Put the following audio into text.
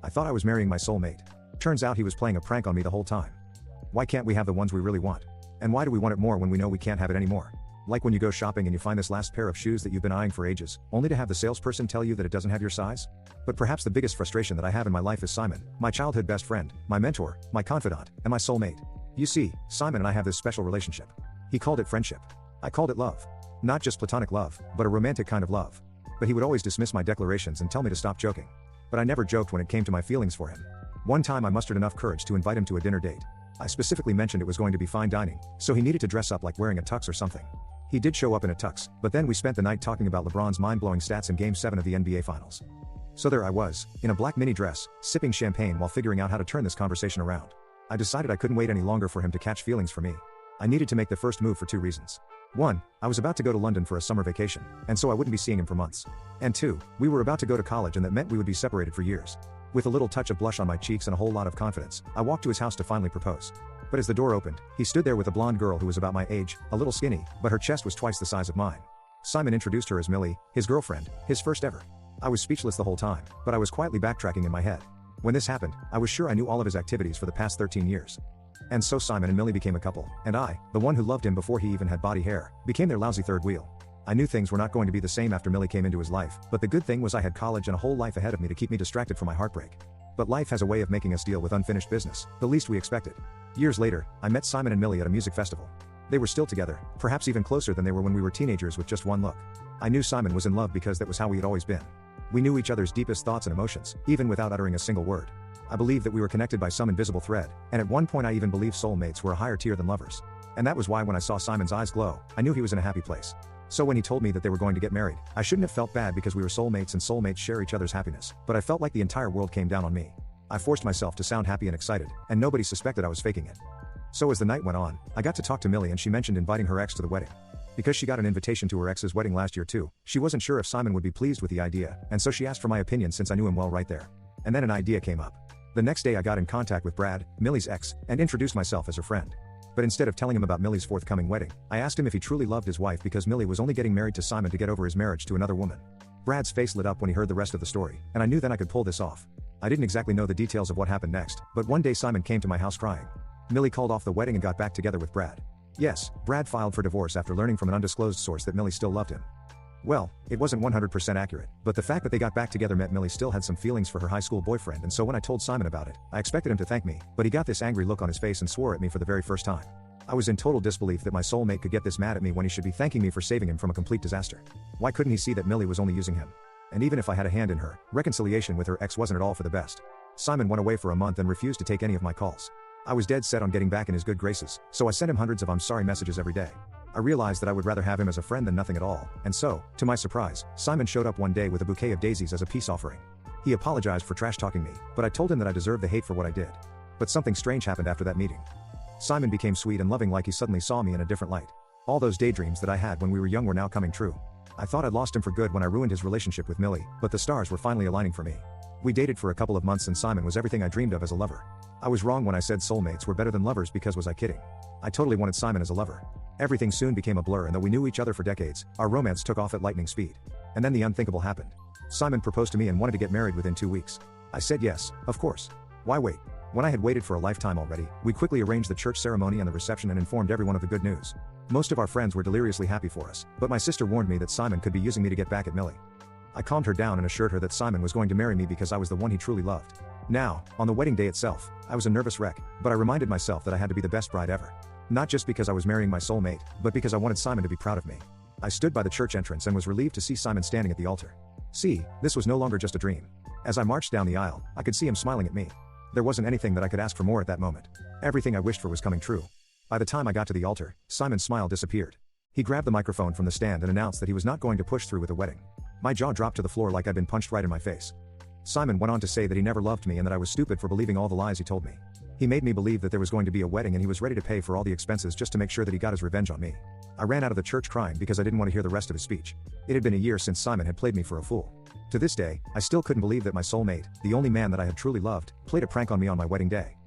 I thought I was marrying my soulmate. Turns out he was playing a prank on me the whole time. Why can't we have the ones we really want? And why do we want it more when we know we can't have it anymore? Like when you go shopping and you find this last pair of shoes that you've been eyeing for ages, only to have the salesperson tell you that it doesn't have your size? But perhaps the biggest frustration that I have in my life is Simon, my childhood best friend, my mentor, my confidant, and my soulmate. You see, Simon and I have this special relationship. He called it friendship. I called it love. Not just platonic love, but a romantic kind of love. But he would always dismiss my declarations and tell me to stop joking. But I never joked when it came to my feelings for him. One time I mustered enough courage to invite him to a dinner date. I specifically mentioned it was going to be fine dining, so he needed to dress up like wearing a tux or something. He did show up in a tux, but then we spent the night talking about LeBron's mind-blowing stats in Game 7 of the NBA Finals. So there I was, in a black mini dress, sipping champagne while figuring out how to turn this conversation around. I decided I couldn't wait any longer for him to catch feelings for me. I needed to make the first move for two reasons. 1. I was about to go to London for a summer vacation, and so I wouldn't be seeing him for months. And 2. We were about to go to college and that meant we would be separated for years. With a little touch of blush on my cheeks and a whole lot of confidence, I walked to his house to finally propose. But as the door opened, he stood there with a blonde girl who was about my age, a little skinny, but her chest was twice the size of mine. Simon introduced her as Millie, his girlfriend, his first ever. I was speechless the whole time, but I was quietly backtracking in my head. When this happened, I was sure I knew all of his activities for the past 13 years. And so Simon and Millie became a couple, and I, the one who loved him before he even had body hair, became their lousy third wheel. I knew things were not going to be the same after Millie came into his life, but the good thing was I had college and a whole life ahead of me to keep me distracted from my heartbreak. But life has a way of making us deal with unfinished business, the least we expected. Years later, I met Simon and Millie at a music festival. They were still together, perhaps even closer than they were when we were teenagers with just one look. I knew Simon was in love because that was how we had always been. We knew each other's deepest thoughts and emotions, even without uttering a single word. I believed that we were connected by some invisible thread, and at one point I even believed soulmates were a higher tier than lovers. And that was why when I saw Simon's eyes glow, I knew he was in a happy place. So when he told me that they were going to get married, I shouldn't have felt bad because we were soulmates and soulmates share each other's happiness, but I felt like the entire world came down on me. I forced myself to sound happy and excited, and nobody suspected I was faking it. So as the night went on, I got to talk to Millie and she mentioned inviting her ex to the wedding. Because she got an invitation to her ex's wedding last year too, she wasn't sure if Simon would be pleased with the idea, and so she asked for my opinion since I knew him well right there. And then an idea came up. The next day I got in contact with Brad, Millie's ex, and introduced myself as her friend. But instead of telling him about Millie's forthcoming wedding, I asked him if he truly loved his wife because Millie was only getting married to Simon to get over his marriage to another woman. Brad's face lit up when he heard the rest of the story, and I knew then I could pull this off. I didn't exactly know the details of what happened next, but one day Simon came to my house crying. Millie called off the wedding and got back together with Brad. Yes, Brad filed for divorce after learning from an undisclosed source that Millie still loved him. Well, it wasn't 100% accurate, but the fact that they got back together meant Millie still had some feelings for her high school boyfriend, and so when I told Simon about it, I expected him to thank me, but he got this angry look on his face and swore at me for the very first time. I was in total disbelief that my soulmate could get this mad at me when he should be thanking me for saving him from a complete disaster. Why couldn't he see that Millie was only using him? And even if I had a hand in her, reconciliation with her ex wasn't at all for the best. Simon went away for a month and refused to take any of my calls. I was dead set on getting back in his good graces, so I sent him hundreds of "I'm sorry" messages every day. I realized that I would rather have him as a friend than nothing at all, and so, to my surprise, Simon showed up one day with a bouquet of daisies as a peace offering. He apologized for trash-talking me, but I told him that I deserved the hate for what I did. But something strange happened after that meeting. Simon became sweet and loving, like he suddenly saw me in a different light. All those daydreams that I had when we were young were now coming true. I thought I'd lost him for good when I ruined his relationship with Millie, but the stars were finally aligning for me. We dated for a couple of months and Simon was everything I dreamed of as a lover. I was wrong when I said soulmates were better than lovers because was I kidding? I totally wanted Simon as a lover. Everything soon became a blur, and though we knew each other for decades, our romance took off at lightning speed. And then the unthinkable happened. Simon proposed to me and wanted to get married within 2 weeks. I said yes, of course. Why wait? When I had waited for a lifetime already, we quickly arranged the church ceremony and the reception and informed everyone of the good news. Most of our friends were deliriously happy for us, but my sister warned me that Simon could be using me to get back at Millie. I calmed her down and assured her that Simon was going to marry me because I was the one he truly loved. Now, on the wedding day itself, I was a nervous wreck, but I reminded myself that I had to be the best bride ever. Not just because I was marrying my soulmate, but because I wanted Simon to be proud of me. I stood by the church entrance and was relieved to see Simon standing at the altar. See, this was no longer just a dream. As I marched down the aisle, I could see him smiling at me. There wasn't anything that I could ask for more at that moment. Everything I wished for was coming true. By the time I got to the altar, Simon's smile disappeared. He grabbed the microphone from the stand and announced that he was not going to push through with the wedding. My jaw dropped to the floor like I'd been punched right in my face. Simon went on to say that he never loved me and that I was stupid for believing all the lies he told me. He made me believe that there was going to be a wedding and he was ready to pay for all the expenses just to make sure that he got his revenge on me. I ran out of the church crying because I didn't want to hear the rest of his speech. It had been a year since Simon had played me for a fool. To this day, I still couldn't believe that my soulmate, the only man that I had truly loved, played a prank on me on my wedding day.